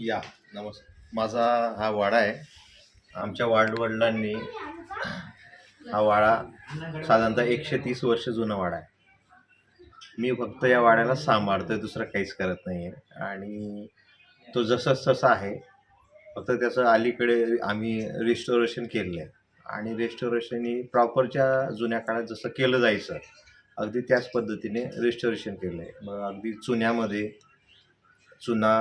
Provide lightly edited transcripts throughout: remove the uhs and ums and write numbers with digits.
या नमस्कार. माझा हा वाडा आहे. आमच्या वडिलांनी हा वाडा साधारणतः 130 वर्ष जुना वाडा आहे. मी फक्त या वाड्याला सांभाळतोय, दुसरं काहीच करत नाही आहे. आणि तो जसाच तसा आहे, फक्त त्याचं अलीकडे आम्ही रिस्टोरेशन केलेलं आहे. आणि रिस्टोरेशन ही प्रॉपरच्या जुन्या काळात जसं केलं जायचं अगदी त्याच पद्धतीने रिस्टोरेशन केलं आहे. मग अगदी चुन्यामध्ये चुना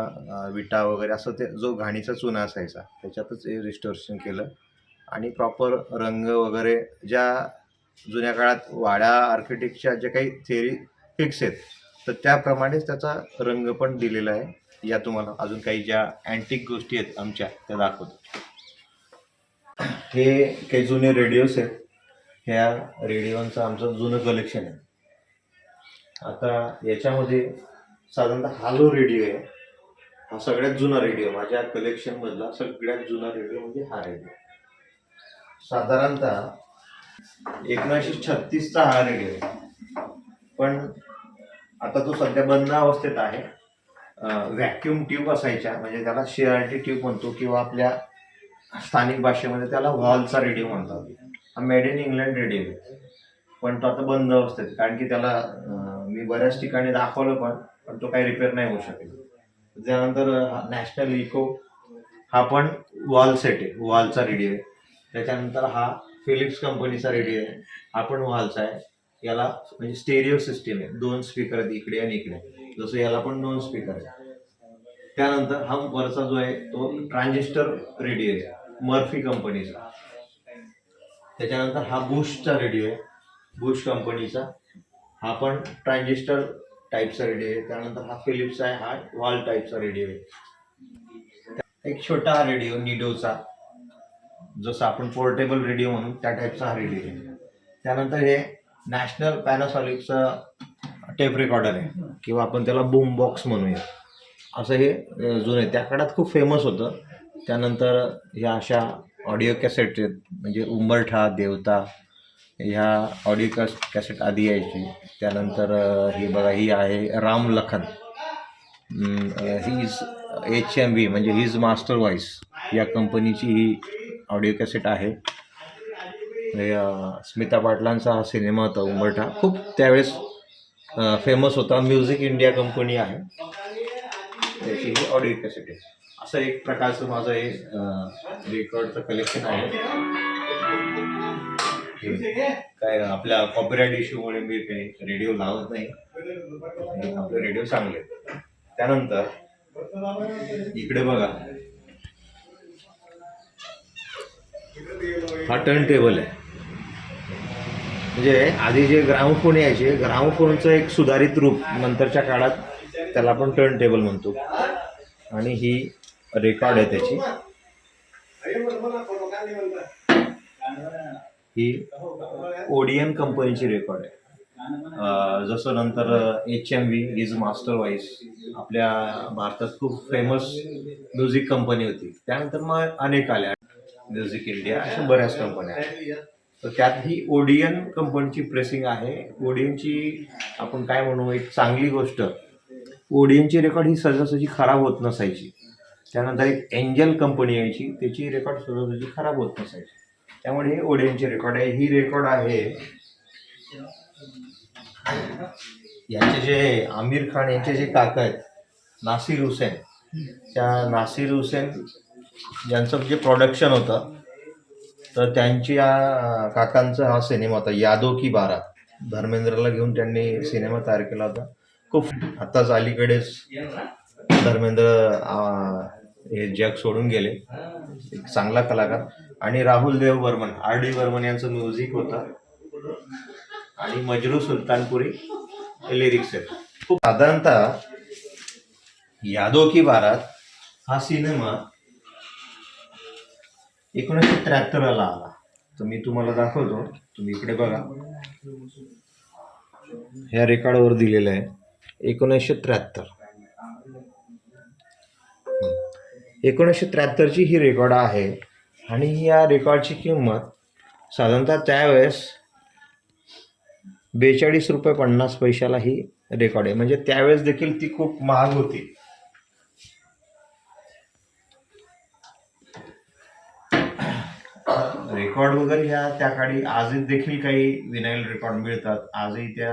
विटा वगैरे असं ते जो घाणीचा चुना असायचा त्याच्यातच हे रिस्टोरेशन केलं. आणि प्रॉपर रंग वगैरे ज्या जुन्या काळात वाडा आर्किटेक्टच्या ज्या काही थेअरी फिक्स आहेत तर त्याप्रमाणेच त्याचा रंग पण दिलेला आहे. या तुम्हाला अजून काही ज्या अँटिक गोष्टी आहेत आमच्या त्या दाखवतो. हे काही जुने रेडिओज आहेत. ह्या रेडिओंचं आमचं जुनं कलेक्शन आहे. आता याच्यामध्ये साधारणतः हा जो रेडिओ आहे हा सगळ्यात जुना रेडिओ, माझ्या कलेक्शनमधला सगळ्यात जुना रेडिओ म्हणजे हा रेडिओ. साधारणतः 1936चा हा रेडिओ आहे, पण आता तो सध्या बंद अवस्थेत आहे. व्हॅक्यूम ट्यूब असायच्या, म्हणजे त्याला शेआरटी ट्यूब म्हणतो किंवा आपल्या स्थानिक भाषेमध्ये त्याला व्हॉलचा रेडिओ म्हणतात. हा मेड इन इंग्लंड रेडिओ आहे, पण तो आता बंद अवस्थेत, कारण की त्याला मी बऱ्याच ठिकाणी दाखवलं पण तो काही रिपेअर नाही होऊ शकेल. त्यानंतर नॅशनल इको हा पण वॉल सेट आहे, वॉलचा रेडिओ आहे. त्याच्यानंतर हा फिलिप्स कंपनीचा रेडिओ आहे, हा पण वॉलचा आहे. याला म्हणजे स्टेरिओ सिस्टीम आहे, 2 स्पीकर आहेत इकडे आणि इकडे, जसं याला पण 2 स्पीकर आहे. त्यानंतर हा वरचा जो आहे तो ट्रान्झिस्टर रेडिओ आहे, मर्फी कंपनीचा. त्याच्यानंतर हा बुशचा रेडिओ आहे, बुश कंपनीचा, हा पण ट्रान्झिस्टर टाईपचा रेडिओ आहे. त्यानंतर हा फिलिप्सचा आहे, हा वॉल टाईपचा रेडिओ आहे. एक छोटा हा रेडिओ निडोचा, जसं आपण पोर्टेबल रेडिओ म्हणून त्या टाईपचा हा रेडिओ आहे. त्यानंतर हे नॅशनल पॅनासॉनिकचं टेप रेकॉर्डर आहे, किंवा आपण त्याला बूम बॉक्स म्हणूया. असं हे जुनं आहे, त्या काळात खूप फेमस होतं. त्यानंतर ह्या अशा ऑडिओ कॅसेट आहेत, म्हणजे उंबरठा, देवता, ह्या ऑडिओ कॅसेट आधी यायची. त्यानंतर ही बघा, ही आहे Ram Lakhan, he is HMV म्हणजे हिज मास्टर व्हॉइस या कंपनीची ही ऑडिओ कॅसेट आहे. स्मिता पाटलांचा हा सिनेमा होता उंबरठा, खूप त्यावेळेस फेमस होता. म्युझिक इंडिया कंपनी आहे, त्याची ही ऑडिओ कॅसेट आहे. असं एक प्रकारचं माझं हे रेकॉर्डचं कलेक्शन आहे. काय आपल्या कॉपीराईट इश्यूमुळे मी काही रेडिओ लावत नाही, आपले रेडिओ चांगले. त्यानंतर इकडे बघा, हा टर्न टेबल आहे. म्हणजे आधी जे ग्रामोफोन यायचे, ग्रामोफोनचं एक सुधारित रूप नंतरच्या काळात, त्याला आपण टर्न टेबल म्हणतो. आणि ही रेकॉर्ड आहे त्याची, ही ओडियन कंपनीची रेकॉर्ड आहे. जसं नंतर HMV हिज मास्टर व्हॉइस आपल्या भारतात खूप फेमस म्युझिक कंपनी होती. त्यानंतर मग अनेक आल्या, म्युझिक इंडिया, अशा बऱ्याच कंपन्या आहेत. तर त्यात ही ओडियन कंपनीची प्रेसिंग आहे. ओडियनची आपण काय म्हणू, एक चांगली गोष्ट, ओडियनची रेकॉर्ड ही सहजासहजी खराब होत नसायची. त्यानंतर एक एंजल कंपनी यायची, त्याची रेकॉर्ड सहजासहजी खराब होत नसायची. त्यामुळे हे ओडियनची रेकॉर्ड आहे. ही रेकॉर्ड आहे यांचे जे आमिर खान यांचे जे काका आहेत, नासिर हुसेन, त्या नासिर हुसेन यांचं जे प्रोडक्शन होतं, तर त्यांच्या काकांचा हा सिनेमा होता यादो की बारात. धर्मेंद्रला घेऊन त्यांनी सिनेमा तयार केला होता. खूप आत्ताच अलीकडेच धर्मेंद्र हे जग सोडून गेले, एक चांगला कलाकार. आणि राहुल देव बर्मन, RD बर्मन यांचं म्युझिक होतं, आणि मजरू सुलतानपुरी हे लिरिक्स आहेत. खूप साधारणतः यादो की बारात हा सिनेमा 1973 आला. तर मी तुम्हाला दाखवतो, तुम्ही इकडे बघा, ह्या रेकॉर्डवर दिलेलं आहे 1973. 1973ची ही रेकॉर्ड आहे. आणि या रेकॉर्डची किंमत साधारणतः त्यावेळेस 42 रुपये 50 पैशाला ही रेकॉर्ड आहे. म्हणजे त्यावेळेस देखील ती खूप महाग होती. रेकॉर्ड वगैरे ह्या त्या काळी आजही देखील काही विनाईल रेकॉर्ड मिळतात. आजही त्या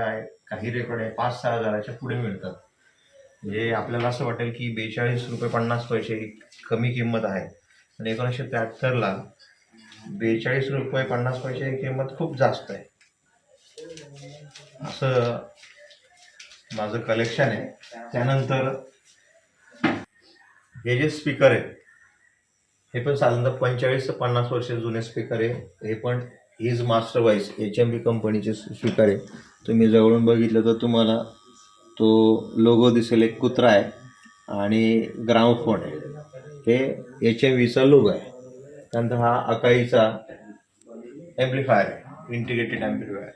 काही रेकॉर्ड आहे 5-6 हजाराच्या पुढे मिळतात. म्हणजे आपल्याला असं वाटेल की 42 रुपये 50 पैसे ही कमी किंमत आहे, पण 1973ला 42 रुपये 50 पैसे ही किंमत खूप जास्त आहे. असं माझं कलेक्शन आहे. त्यानंतर हे जे स्पीकर आहे हे पण साधारणतः 45 ते 50 वर्ष जुने स्पीकर आहे. हे पण हीज मास्टर वॉइस HMV कंपनीचे स्पीकर आहे. तुम्ही जवळून बघितलं तर तुम्हाला तो लोगो दिसेल, एक कुत्रा आहे आणि ग्रामोफोन आहे. हे HMVचा लोगो आहे. त्यानंतर हा अकाईचा ॲम्प्लिफायर आहे, इंटिग्रेटेड ॲम्प्लिफायर.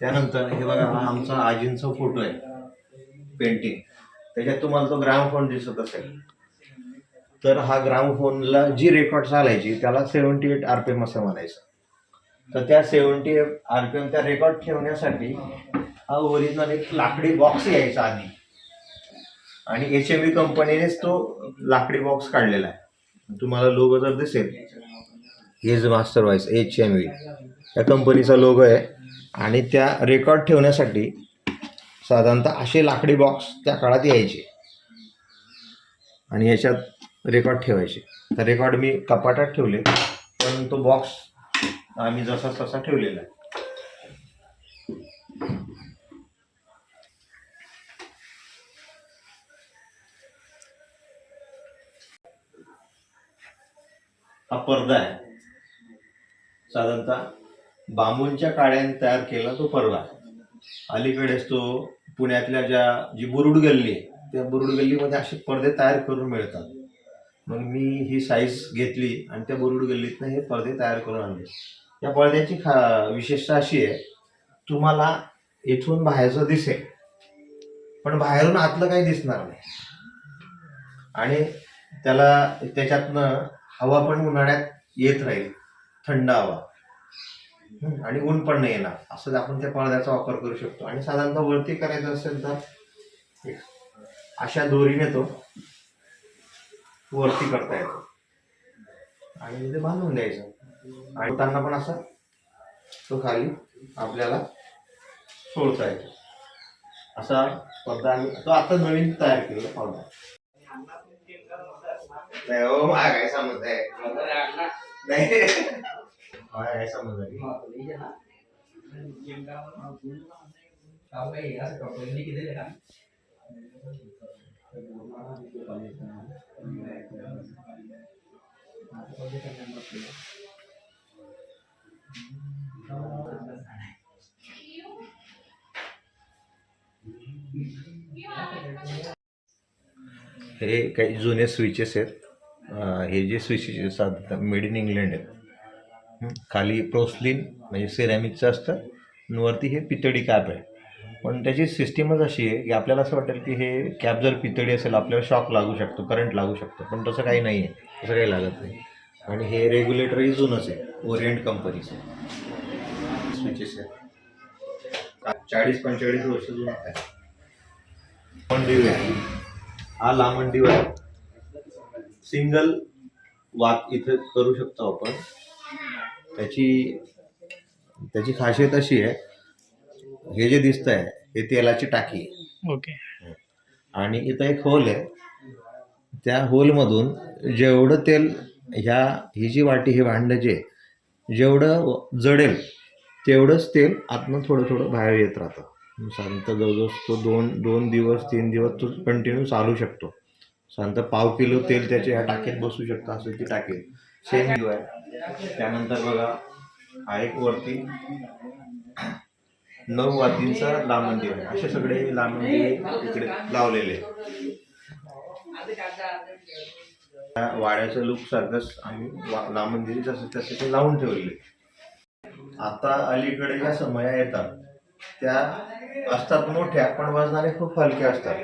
त्यानंतर हे बघा, हा आमचा आजींचा फोटो आहे, पेंटिंग. त्याच्यात तुम्हाला तो ग्रामोफोन दिसत असेल. तर हा ग्रामोफोनला जी रेकॉर्ड चालायची त्याला 78 RPM असं म्हणायचं. तर त्या 78 RPM त्या रेकॉर्ड ठेवण्यासाठी हा ओरिजिनल एक लाकडी बॉक्स यायचा आधी, आणि HMV कंपनीनेच तो लाकडी बॉक्स काढलेला आहे. तुम्हाला लोगो जर दिसेल, हीज मास्टर वॉइस HMV त्या कंपनीचा लोगो आहे. आणि त्या रेकॉर्ड ठेवण्यासाठी साधारणतः असे लाकडी बॉक्स त्या काळात यायचे आणि याच्यात रेकॉर्ड ठेवायचे. तर रेकॉर्ड मी कपाटात ठेवले, पण तो बॉक्स आम्ही जसा तसा ठेवलेला आहे. हा पडदा आहे, साधारणतः बांबूंच्या काड्याने तयार केला तो पडदा आहे. अलीकडेच तो पुण्यातल्या जी बुरुड गल्ली आहे त्या बुरुड गल्लीमध्ये असे पडदे तयार करून मिळतात. मग मी ही साईज घेतली आणि त्या बुरुड गल्लीतनं हे पडदे तयार करून आणले. या पडद्याची विशेषता अशी आहे, तुम्हाला इथून बाहेरचं दिसेल पण बाहेरून आतलं काही दिसणार नाही. आणि त्याच्यातनं हवा पण उन्हाळ्यात येत राहील, थंड हवा, आणि ऊन पण नाही येणार. असं आपण त्या पडद्याचा वापर करू शकतो. आणि साधारणतः वरती करायचं असेल तर अशा दोरीने तो वरती करता येतो आणि ते बांधून द्यायचं. आणि त्यांना पण असा तो खाली आपल्याला सोडता येतो. असा पडदा आम्ही तो आता नवीन तयार केलेला पडदा. नाही हो, मला काय समज आहे, नाही मला काय समज आहे. हे काही जुने स्विचेस आहेत. हे जे स्विचेस साधारणतः मेड इन इंग्लंड आहेत. खाली प्रोस्लिन म्हणजे सिरॅमिकचं असतं आणि वरती हे पितळी कॅप आहे. पण त्याची सिस्टीमच अशी आहे की आपल्याला असं वाटेल की हे कॅप जर पितळी असेल आपल्याला शॉक लागू शकतो, करंट लागू शकतो, पण तसं काही नाही आहे, तसं काही लागत नाही. आणि हे रेग्युलेटरही जुनंच आहे, ओरिएंट कंपनीचं स्विचेस आहे, 40-45 वर्ष जुना आहे. पण दिवा आहे, हा लांबण दिवा आहे, सिंगल वात इथे करू शकतो आपण. त्याची खासियत अशी आहे, हे जे दिसत आहे हे तेलाची टाकी आहे. ओके. आणि इथं एक होल आहे, त्या होलमधून जेवढं तेल ही जी वाटी, हे भांडं जे जेवढं जडेल तेवढंच तेल आतनं थोडं थोडं बाहेर येत राहतं. साधारणतः जवळजवळ तो 2 दिवस 3 दिवस तो कंटिन्यू चालू शकतो. साधारणतः 1/2 किलो तेल त्याच्या ह्या टाकीत बसू शकतं, असं ती टाकी सेम दिवा आहे. त्यानंतर बघा, हा एक वरती 9 वातींचा लांबण दिवा आहे. असे सगळे लांबण दिवे इकडे लावलेले. वाड्याचं लुक सारखंच आम्ही लांबण दिवे जसं तसे ते लावून ठेवलेले. आता अलीकडे ज्या समया येतात त्या असतात मोठ्या, पण वजनाने खूप हलक्या असतात.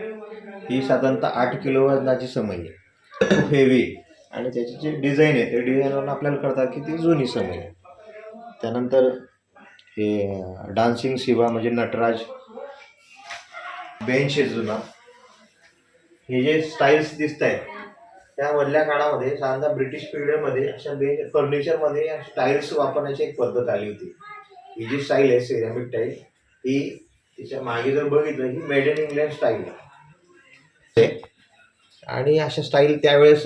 ही साधारणतः 8 किलो वजनाची समई आहे, खूप हेवी. आणि त्याची जी डिझाईन आहे त्या डिझाईनवरून आपल्याला कळतात की ती जुनी समई आहे. त्यानंतर हे डान्सिंग शिवा म्हणजे नटराज बेंच आहे जुना. हे जे स्टाईल्स दिसत आहेत त्या मधल्या काळामध्ये साधारणतः ब्रिटिश पिरियडमध्ये अशा फर्निचरमध्ये टाईल्स वापरण्याची एक पद्धत आली होती. ही जी स्टाईल आहे सिरेमिक टाईल, ही तिच्या मागे जर बघितलं he made in England style आहे. आणि अशा स्टाईल त्यावेळेस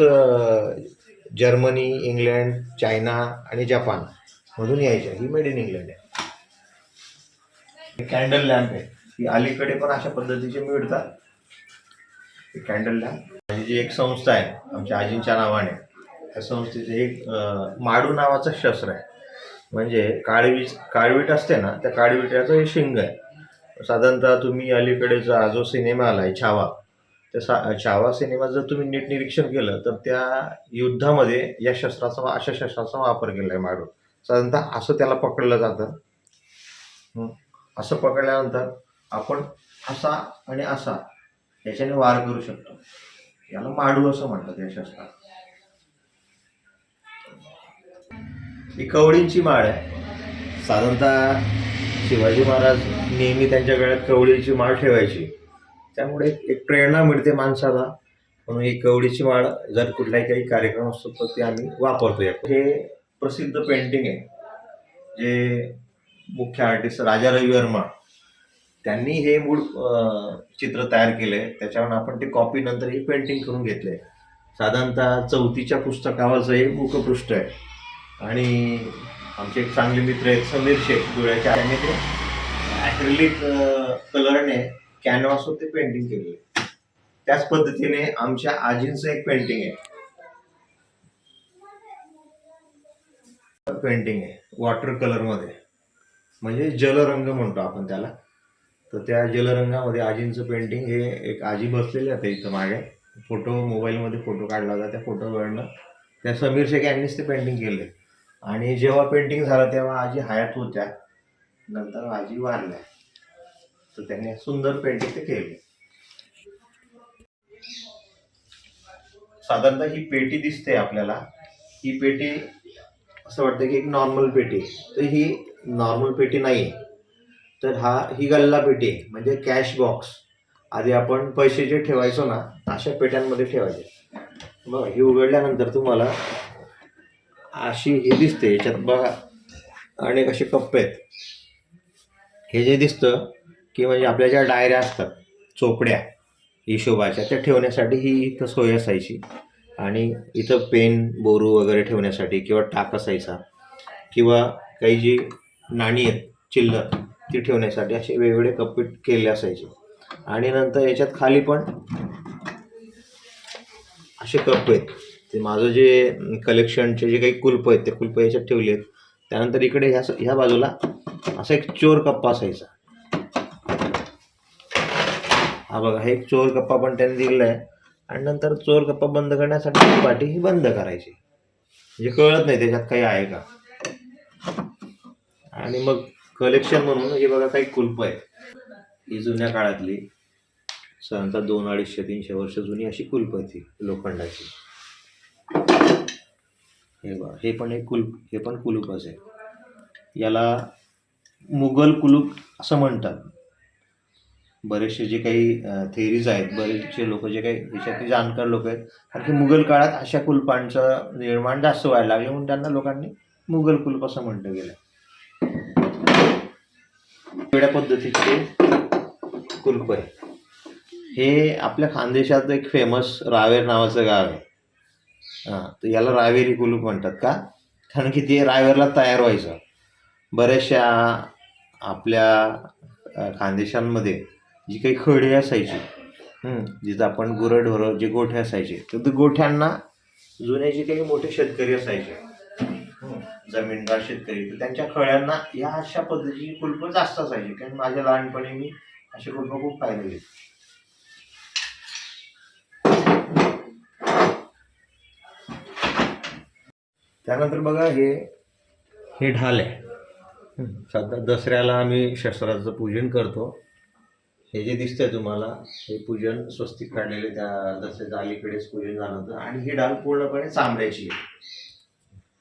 जर्मनी, इंग्लंड, चायना आणि जपान मधून यायच्या. ही मेड इन इंग्लंड आहे. कॅन्डल लॅम्प आहे, ही अलीकडे पण अशा पद्धतीचे मिळतात. कॅन्डल लॅम्प म्हणजे जी एक संस्था आहे आमच्या आजींच्या नावाने, त्या संस्थेचे एक माडू नावाचं शस्त्र आहे. म्हणजे काळवीट असते ना, त्या काळविटाचं हे शिंग आहे. साधारणतः तुम्ही अलीकडेच जो सिनेमा आलाय छावा, त्या छावा सिनेमात जर तुम्ही नीट निरीक्षण केलं तर त्या युद्धामध्ये या अशा शस्त्राचा वापर केला आहे. माडू साधारणतः असं त्याला पकडलं जातं. असं पकडल्यानंतर आपण असा आणि असा याच्याने वार करू शकतो. याला माडू असं म्हणतात या शस्त्राला. ही कवडींची माळ आहे. साधारणतः शिवाजी महाराज नेहमी त्यांच्या गळ्यात कवडीची माळ ठेवायची, त्यामुळे एक प्रेरणा मिळते माणसाला. म्हणून ही कवडीची माळ जर कुठलाही काही कार्यक्रम असतो तर ते आम्ही वापरतो. हे प्रसिद्ध पेंटिंग आहे जे मुख्य आर्टिस्ट राजा रवी वर्मा त्यांनी हे मूळ चित्र तयार केले. त्याच्यावर आपण ते कॉपी नंतर ही पेंटिंग करून घेतले. साधारणतः 4थीच्या पुस्तकावरचं हे मुखपृष्ठ आहे. आणि आमचे एक चांगले मित्र आहेत समीर शेख धुळ्याच्या, त्यांनी ते ॲक्रिलिक कलरने कॅनव्हासवर ते पेंटिंग केलेले. त्याच पद्धतीने आमच्या आजींचं एक पेंटिंग आहे वॉटर कलरमध्ये, म्हणजे जलरंग म्हणतो आपण त्याला. तर त्या जलरंगामध्ये आजींचं पेंटिंग हे एक आजी बसलेले होते इथं मागे. मोबाईलमध्ये फोटो काढला होता, त्या फोटोवरनं त्या समीर शेख यांनीच ते पेंटिंग केले. आणि जेव्हा पेंटिंग झालं तेव्हा आजी हयात होत्या, नंतर आजी वारल्या, तर त्यांनी सुंदर पेंटिंग ते केले. साधारणतः ही पेटी दिसते आपल्याला, ही पेटी असं वाटतं की एक नॉर्मल पेटी, तर ही नॉर्मल पेटी नाही. तर ही गल्ला पेटी आहे, म्हणजे कॅश बॉक्स. आधी आपण पैसे जे ठेवायचो ना, अशा पेट्यांमध्ये ठेवायचे. मग ही उघडल्यानंतर तुम्हाला अशी ही दिसते. याच्यात बघा अनेक असे कप्पे आहेत. हे जे दिसतं की म्हणजे आपल्या ज्या डायऱ्या असतात, चोपड्या हिशोबाच्या, त्या ठेवण्यासाठी ही इथं सोय असायची. आणि इथं पेन, बोरू वगैरे ठेवण्यासाठी किंवा टाक असायचा, किंवा काही जी नाणी आहेत चिल्लर ती ठेवण्यासाठी असे वेगवेगळे कप्पे केले असायचे. आणि नंतर याच्यात खाली पण असे कप्पे आहेत. ते माझं जे कलेक्शनचे जे काही कुल्प आहेत ते कुल्प याच्यात ठेवले आहेत. त्यानंतर इकडे ह्या बाजूला असा एक चोर कप्पा असायचा. हा बघा, हे एक चोर कप्पा पण त्यांनी दिलेला आहे. आणि नंतर चोर कप्पा बंद करण्यासाठी पाटी ही बंद करायची, म्हणजे कळत नाही त्याच्यात काही आहे का. आणि मग कलेक्शन म्हणून हे बघा काही कुल्प आहे. ही जुन्या काळातली साधारणतः 200-250-300 वर्ष जुनी अशी कुल्प आहे ती लोखंडाची. हे बघा, हे पण कुलूपच आहे. याला मुघल कुलूप असं म्हणतात. बरेचसे जे काही थेरीज आहेत, बरेचसे लोक जे काही याच्यातले जाणकार लोक आहेत, कारण की मुघल काळात अशा कुलपांचं निर्माण जास्त व्हायला लागले, म्हणून त्यांना लोकांनी मुघल कुलूप असं म्हटलं गेलं. वेगळ्या पद्धतीचे कुलप आहे. हे आपल्या खानदेशात एक फेमस रावेर नावाचं गाव आहे. तर याला रावेरी कुलूप म्हणतात का, कारण की ते रावेरला तयार व्हायचं. बऱ्याचशा आपल्या खानदेशांमध्ये जी काही खडी असायची, जिथं आपण गुरंढोरं जे गोठे असायचे, तर ते गोठ्यांना जुने जे काही मोठे शेतकरी असायचे, जमीनदार शेतकरी, तर त्यांच्या खळ्यांना या अशा पद्धतीची कुलप जास्त असायची. कारण माझ्या लहानपणी मी असे कुलप खूप पाहिलेले. त्यानंतर बघा, हे ढाल आहे. सध्या दसऱ्याला आम्ही शस्त्राचं पूजन करतो. हे जे दिसतंय तुम्हाला, हे पूजन स्वस्तिक काढलेले त्या दसऱ्याच्या अलीकडेच पूजन झालं होतं. आणि ही ढाल पूर्णपणे चांबड्याची आहे.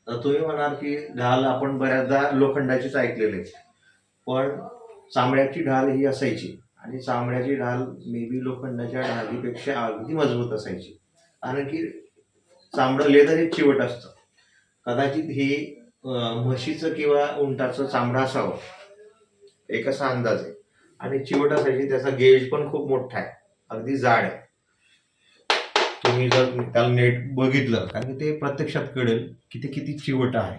तर तुम्ही म्हणाल की ढाल आपण बऱ्याचदा लोखंडाचीच ऐकलेले, पण चांबड्याची ढाल ही असायची. आणि चांबड्याची ढाल मे बी लोखंडाच्या ढालीपेक्षा अगदी मजबूत असायची. कारण की चामडं लेदर हे चिवट असतं. कदाचित हे म्हशीचं किंवा उंटाचं चामडं असावं एक असा अंदाज आहे. आणि चिवट असायची, त्याचा गेज पण खूप मोठा आहे, अगदी जाड आहे. तुम्ही जर त्याला नेट बघितलं, कारण ते प्रत्यक्षात कळेल की ते किती चिवट आहे.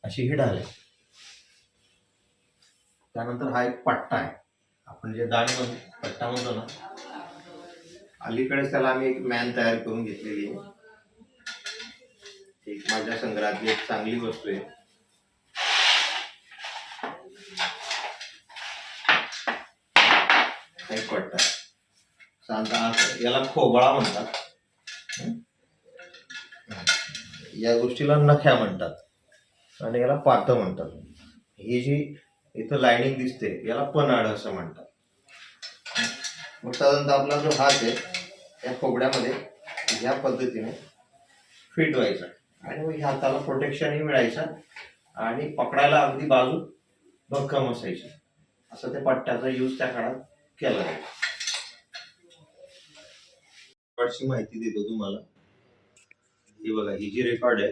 अशी ही ढाल आहे. त्यानंतर हा एक पट्टा आहे, आपण जे दाढीमध्ये पट्टा म्हणतो ना, अलीकडेच त्याला आम्ही एक मॅन तयार करून घेतलेली आहे. एक माझ्या संग्रहातली एक चांगली वस्तू आहे. एक पट्टा सांगता, याला खोबळा म्हणतात. या गोष्टीला नख्या म्हणतात आणि याला पातं म्हणतात. ही जी इथं लाईनिंग दिसते याला पन्हाळ असं म्हणतात. मग साधारणतः आपला जो हात आहे या खोबड्यामध्ये या पद्धतीने फिट व्हायचा आणि मग हाताला प्रोटेक्शनही मिळायचं आणि पकडायला अगदी बाजू भक्कम असायची. असं त्या पट्ट्याचा यूज त्या काळात केला जायचा. रेकॉर्डची माहिती देतो तुम्हाला. ही बघा, ही जी रेकॉर्ड आहे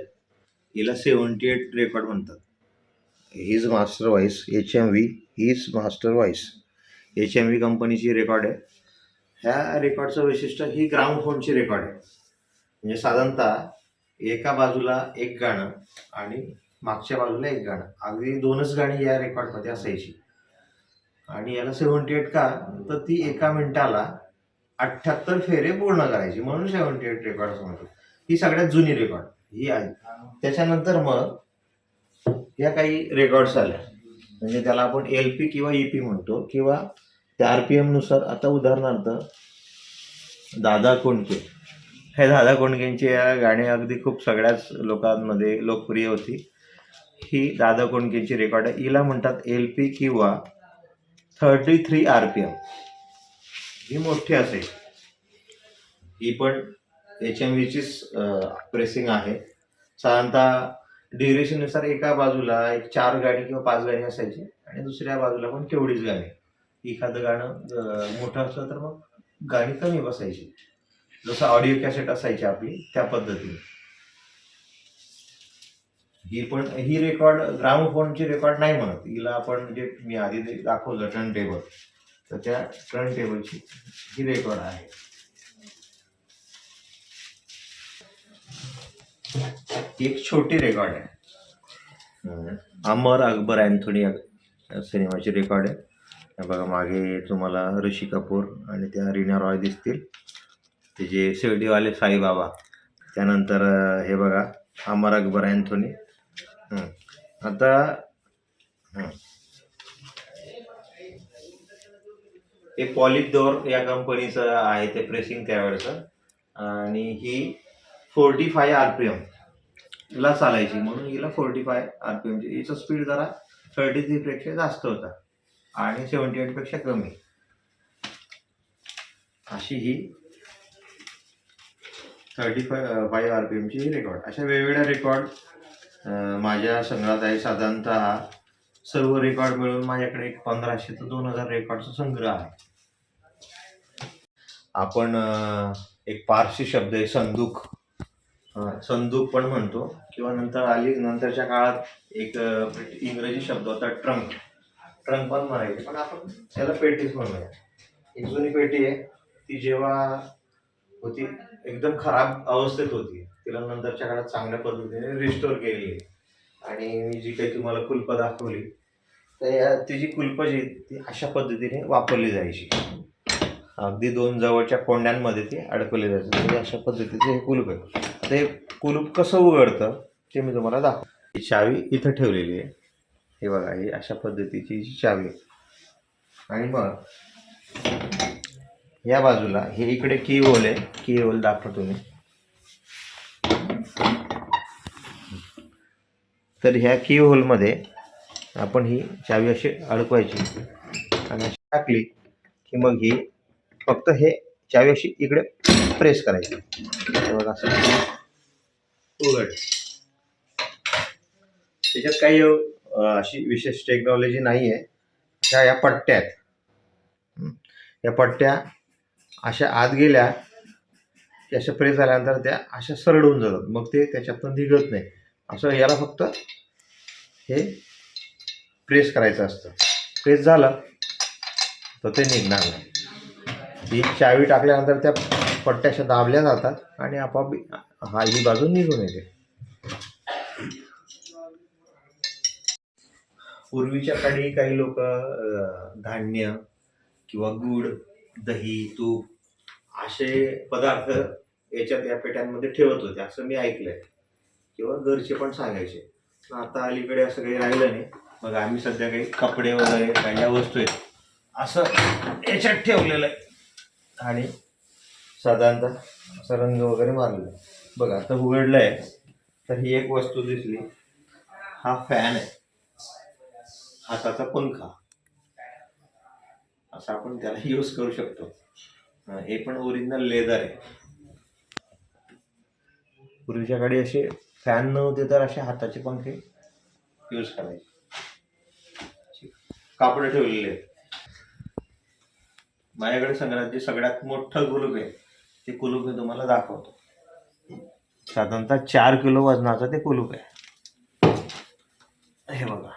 हिला 78 रेकॉर्ड म्हणतात. His master voice HMV, his master voice HMV कंपनीची रेकॉर्ड आहे. ह्या रेकॉर्डचं वैशिष्ट्य ही ग्राउंड फोनची रेकॉर्ड आहे. म्हणजे साधारणतः एका बाजूला एक गाणं आणि मागच्या बाजूला एक गाणं, अगदी 2च गाणी या रेकॉर्डमध्ये असायची. आणि याला 78 का, तर ती एका मिनिटाला 78 फेरे पूर्ण करायची, म्हणून 78 रेकॉर्ड असं म्हणतात. ही सगळ्यात जुनी रेकॉर्ड ही आहे. त्याच्यानंतर मग या काही रेकॉर्ड्स आल्या, म्हणजे त्याला आपण LP किंवा EP म्हणतो, किंवा त्या RPM नुसार. आता उदाहरणार्थ दादा कोंडके, हे दादा कोंडकेंची या गाणी अगदी खूप सगळ्याच लोकांमध्ये लोकप्रिय होती. ही दादा कोंडकेंची रेकॉर्ड आहे. हिला म्हणतात LP किंवा 33 RPM. ही मोठी असेल. ही पण HMVचीच प्रेसिंग आहे. साधारणतः ड्युरेशननुसार एका बाजूला एक 4 गाणी किंवा 5 गाणी असायची आणि दुसऱ्या बाजूला पण तेवढीच गाणी. एखादं गाणं मोठं असलं तर मग गाणी कमी बसायची, जसं ऑडिओ कॅसेट असायची आपली त्या पद्धतीने. ही रेकॉर्ड ग्राउंड फोनची रेकॉर्ड नाही म्हणत हिला. आपण जे मी आधी दाखवलं टर्न टेबल, तर त्या टर्न टेबलची ही रेकॉर्ड आहे. एक छोटी रेकॉर्ड आहे, अमर अकबर अँथोनी सिनेमाची रेकॉर्ड आहे. बघा, मागे तुम्हाला ऋषी कपूर आणि त्या रीना रॉय दिसतील, ते जे शिर्डीवाले साईबाबा. त्यानंतर हे बघा, अमर अकबर अँथोनी. आता हे पॉलिडोर या कंपनीचं आहे ते प्रेसिंग त्यावेळेचं. आणि ही 45 RPM ला चालायची, म्हणून हिला 45 RPM. हिचं स्पीड जरा 33 पेक्षा जास्त होता आणि 78 पेक्षा कमी. अशी ही 35 RPM ची रेकॉर्ड. अशा वेगवेगळ्या रेकॉर्ड माझ्या संग्रहात आहे. साधारणतः सर्व रेकॉर्ड मिळून माझ्याकडे एक 1500 ते 2000 रेकॉर्डचा संग्रह आहे. आपण एक पारसी शब्द आहे संदूक, संदूक पण म्हणतो, किंवा नंतरच्या काळात एक इंग्रजी शब्द होता ट्रंक पण म्हणायचे, पण आपण त्याला पेटीच म्हणूया. एक जुनी पेटी आहे, ती जेव्हा होती एकदम खराब अवस्थेत होती, तिला नंतरच्या काळात चांगल्या पद्धतीने रिस्टोर केली. आणि मी जी काही तुम्हाला कुलपं दाखवली, तर ती जी कुलपं जी ती अशा पद्धतीने वापरली जायची. अगदी 2 जवळच्या कोंड्यांमध्ये ती अडकवली जायची. म्हणजे अशा पद्धतीचं हे कुलूप आहे. ते कुलूप कसं उघडतं ते मी तुम्हाला दाखवतो. ही चावी इथं ठेवलेली आहे, हे बघा, ही अशा पद्धतीची चावी आहे. आणि मग या बाजूला हे इकडे की होल आहे, की होल दाखवतो मी. तर ह्या की होलमध्ये आपण ही चावी अशी अडकवायची आणि अशी टाकली की मग ही फक्त हे चावी अशी इकडे प्रेस करायची, बघा असं उघड. त्याच्यात काही अशी विशेष टेक्नॉलॉजी नाही आहे. अशा या पट्ट्या आहेत, या पट्ट्या अशा आत गेल्या की अशा प्रेस झाल्यानंतर त्या अशा सरळ होऊन जातात, मग ते त्याच्यातून निघत नाही. असं याला फक्त हे प्रेस करायचं असतं. प्रेस झालं तर ते निघणार नाही. ही चावी टाकल्यानंतर त्या पट्ट्या अशा दाबल्या जातात आणि आपोआप ही बाजू निघून येते. पूर्वीच्या काळी काही लोक धान्य किंवा गूळ, दही, तूप असे पदार्थ या पेट्यांमध्ये ठेवत होते, असं मी ऐकलंय किंवा घरचे पण सांगायचे. आता अलीकडे असं काही राहिलं नाही. मग आम्ही सध्या काही कपडे वगैरे काही या वस्तू आहेत असं याच्यात ठेवलेलं आहे आणि साधारणतः असं रंग वगैरे मारलेला आहे. बघा आता उघडलं आहे तर ही एक वस्तू दिसली. हा फॅन आहे, हाताचा पंखा असा आपण त्याला यूज करू शकतो. हे पण ओरिजिनल लेदर आहे. पूर्वीच्या काळी असे फॅन नव्हते तर असे हाताचे पंखे यूज करायचे. कापड ठेवलेले आहेत. माझ्याकडे संग्रहाचे सगळ्यात मोठं कुलूप आहे. ते कुलूप मी तुम्हाला दाखवतो. साधारणतः 4 किलो वजनाचं ते कुलूप आहे. हे बघा.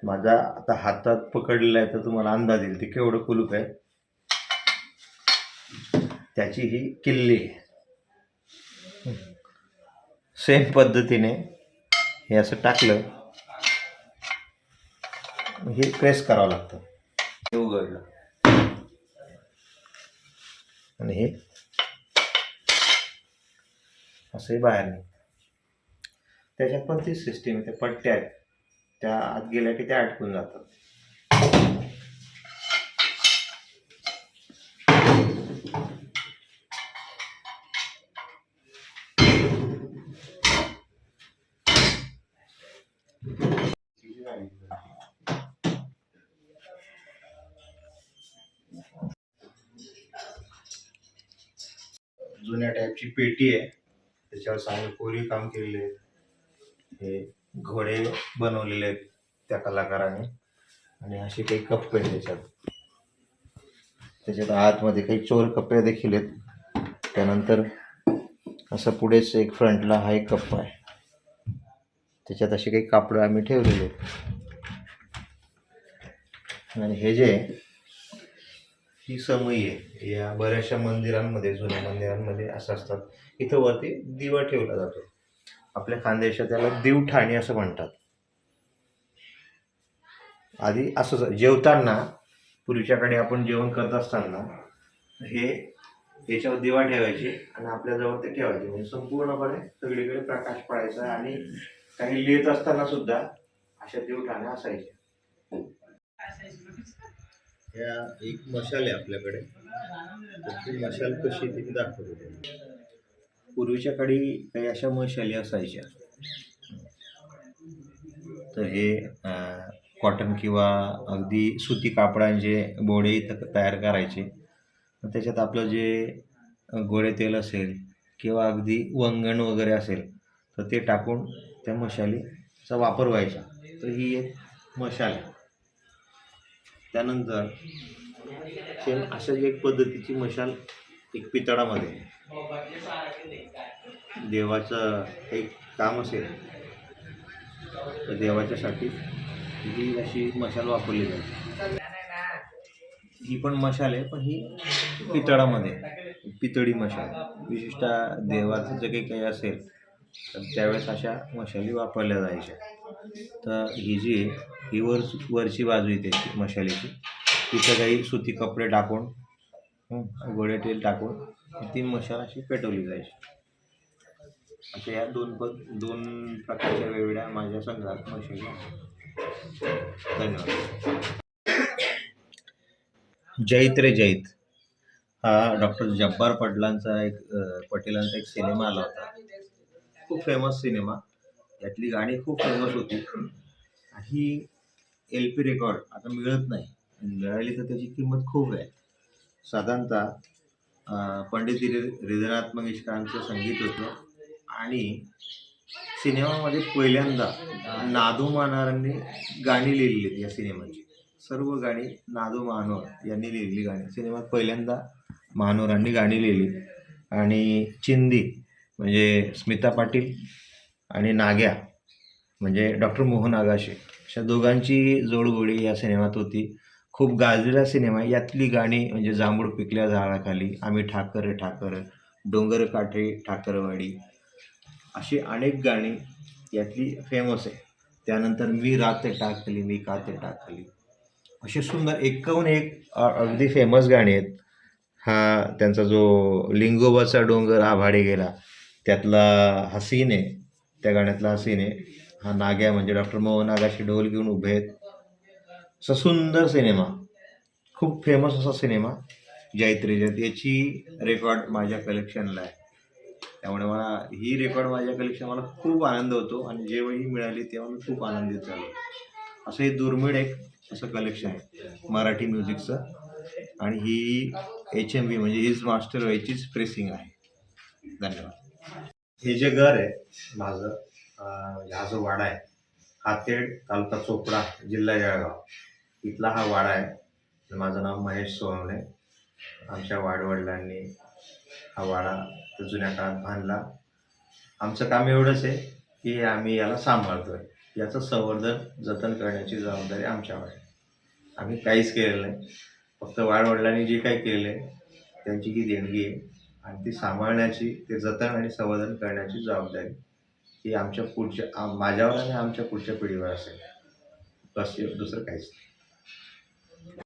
माझा आता हातात पकडलेला आहे तर तुम्हाला अंदाज येईल ते केवढं कुलूप आहे. त्याची ही किल्ली आहे. सेम पद्धतीने हे असं टाकलं, हे प्रेस करावं लागतं. हे उघडलं आणि हे असंही बाहेर नाही. त्याच्यात पण तीच सिस्टीम आहे. त्या पट्ट्या आहेत त्या आत गेल्या की त्या अटकून जातात. जुन्या टाईपची पेटी आहे, त्याच्यावर चांगलं कोरीव काम केलेले आहे. हे घोडे बनवलेले आहेत त्या कलाकाराने आणि असे काही कप्पे आहेत त्याच्यात आतमध्ये काही चोर कप्पे देखील आहेत. त्यानंतर असं पुढेच एक फ्रंटला हा एक कप्पा आहे, त्याच्यात असे काही कापडं आम्ही ठेवलेले आहेत. आणि हे जे ही समई आहे, या बऱ्याचशा मंदिरांमध्ये, जुन्या मंदिरांमध्ये असं असतात. इथं वरती दिवा ठेवला जातो. आपल्या खानदेशात त्याला दिवठाणी असं म्हणतात. आधी असं जेवताना पूर्वीच्या काळी आपण जेवण करत असताना हे याच्यावर दिवा ठेवायचे आणि आपल्याजवळ ते ठेवायचे, म्हणजे संपूर्णपणे सगळीकडे प्रकाश पडायचा. आणि काही लिहित असताना सुद्धा अशा दिवठाण्या असायच्या. या एक मशाल आहे आपल्याकडे, तर ती मशाल कशी ती दाखवतो. पूर्वीच्या काळी काही अशा मशाली असायच्या. तर हे कॉटन किंवा अगदी सुती कापडांचे बोडे इथं तयार करायचे. त्याच्यात आपलं जे गोडे तेल असेल किंवा अगदी वंगण वगैरे असेल तर ते टाकून त्या मशालीचा वापर व्हायचा. तर ही एक मशाल आहे. त्यानंतर सेम अशाच एक पद्धतीची मशाल एक पितळामध्ये देवाचं एक काम असेल तर देवाच्यासाठी ही अशी मशाल वापरली जाते. ही पण मशाल आहे, पण ही पितळामध्ये, पितळी मशाल. विशिष्टतः देवाचं जे काही असेल तर त्यावेळेस अशा मशाली वापरल्या जायच्या. तर ही जी ही वरची बाजू आहे त्याची मशालीची, तिथं काही सुती कपडे टाकून गोडे तेल टाकून ती मशाल अशी पेटवली जायची. अशा या दोन प्रकारच्या वेगवेगळ्या माझ्या संग्रहात मशाली. धन्यवाद. जैत रे जैत हा डॉक्टर जब्बार पटेलांचा एक सिनेमा आला होता. खूप फेमस सिनेमा. यातली गाणी खूप फेमस होती. ही LP रेकॉर्ड आता मिळत नाही. मिळाली तर त्याची किंमत खूप आहे. साधारणतः पंडित हृदयनाथ मंगेशकरांचं संगीत होतं आणि सिनेमामध्ये पहिल्यांदा नादू मानोरांनी गाणी लिहिलेली आहेत या सिनेमाची. सर्व गाणी नादू मानोर यांनी लिहिलेली गाणी सिनेमात पहिल्यांदा मानोरांनी गाणी लिहिली. आणि चिंदी म्हणजे स्मिता पाटील आणि नाग्या म्हणजे डॉक्टर मोहन आगाशे अशा दोघांची जोडगोळी या सिनेमात होती. खूप गाजलेला सिनेमा आहे. यातली गाणी म्हणजे जांभूळ पिकल्या झाडाखाली, आम्ही ठाकर रे ठाकर, डोंगर काठे ठाकरवाडी, अशी अनेक गाणी यातली फेमस आहे. त्यानंतर मी राते टाकली मी काते टाकली, अशी सुंदर एकाहून एक अगदी फेमस गाणी आहेत. हा त्यांचा जो लिंगोबाचा डोंगर आभाळे गेला त्यातला हा सीन आहे, त्या गाण्यातला हा सीन आहे. हा नाग्या म्हणजे डॉक्टर मोहन आगाशे ढोल घेऊन उभे आहेत. असा सुंदर सिनेमा, खूप फेमस असा सिनेमा जैत्रीजात. याची रेकॉर्ड माझ्या कलेक्शनला आहे. त्यामुळे मला ही रेकॉर्ड माझ्या कलेक्शन मला खूप आनंद होतो आणि जेव्हाही मिळाली तेव्हा मी खूप आनंदित झालो. असं हे दुर्मिळ एक असं कलेक्शन आहे मराठी म्युझिकचं. आणि ही HMV म्हणजे हिज मास्टर व्हायचीच प्रेसिंग आहे. धन्यवाद. हे जे घर आहे माझं, म्हणजे हा जो वाडा आहे, हातेड तालुका चोपडा जिल्हा जळगाव इथला हा वाडा आहे. माझं नाव महेश सोनवणे. आमच्या वाडवडिलांनी हा वाडा जुन्या काळात बांधला. आमचं काम एवढंच आहे की आम्ही याला सांभाळतोय. याचं संवर्धन जतन करण्याची जबाबदारी आमच्यावर आहे. आम्ही काहीच केलेलं नाही. फक्त वाडवडिलांनी जे काही केलेलं आहे त्यांची ही देणगी आहे आणि ती सांभाळण्याची, ते जतन आणि संवर्धन करण्याची जबाबदारी ही आमच्या पुढच्या माझ्यावर आणि आमच्या पुढच्या पिढीवर असेल. बस दुसरं काहीच नाही.